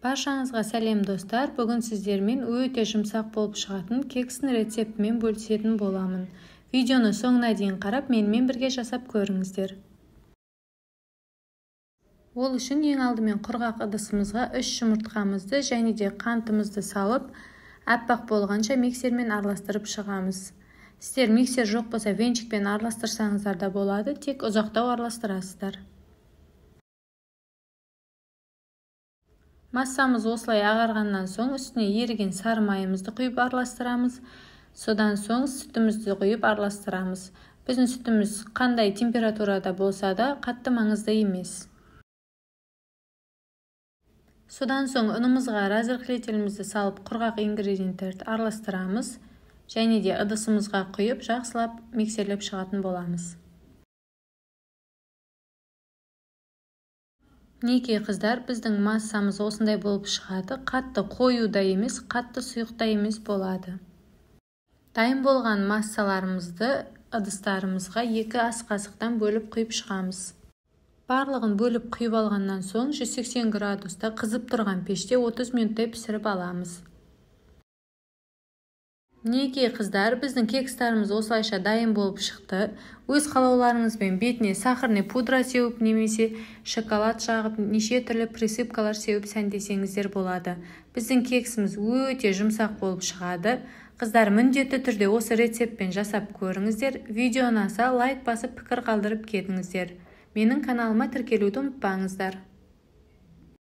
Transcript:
Баршаңызға сәлем достар. Бүгін сіздермен өте жұмсақ болып шығатын кекстің рецептімен бөлісетін боламын. Видеоны соңына дейін қарап, менімен бірге жасап көріңіздер. Ол үшін ең алдымен құрғақ ыдысымызға 3 жұмыртқамызды және де қантымызды салып, аппақ болғанша миксермен араластырып шығамыз. Сіздер миксер жоқ болса венчикпен араластырсаңыздар да болады, тек ұзақтау араластырасыздар. Массамыз осылай ағарғаннан соң үстіне еріген сары майымызды құйып араластырамыз. Содан соң сүтімізді құйып араластырамыз. Біздің сүтіміз қандай температурада болса да қатты маңызды емес. Содан соң ұнымызға разрыхлителімізді салып құрғақ ингредиенттерді араластырамыз және де ыдысымызға құйып жақсылап миксерлеп шығатын боламыз. Неке қыздар, біздің массамыз осындай болып шығады. Қатты қою да емес, қатты сұйық та емес болады. Дайын болған массаларымызды ыдыстарымызға 2 ас қасықтан бөліп құйып шығамыз. Барлығын бөліп құйып алғаннан соң 180 градуста қызып тұрған пеште 30 минуттай пісіріп аламыз. Неке қыздар, біздің кекстарымыз осылайша дайын болып шықты. Өз қалауларыңызбен бетіне сахарный пудра сеуіп немесе шоколад жағып, неше түрлі присыпкалар сеуіп сәндесеңіздер болады. Біздің кексіміз өте жұмсақ болып шығады. Қыздар, міндетті түрде осы рецептпен жасап көріңіздер. Видео ұнаса лайк басып пікір қалдырып кетіңіздер. Менің каналыма тіркелуді ұмытпаңыздар.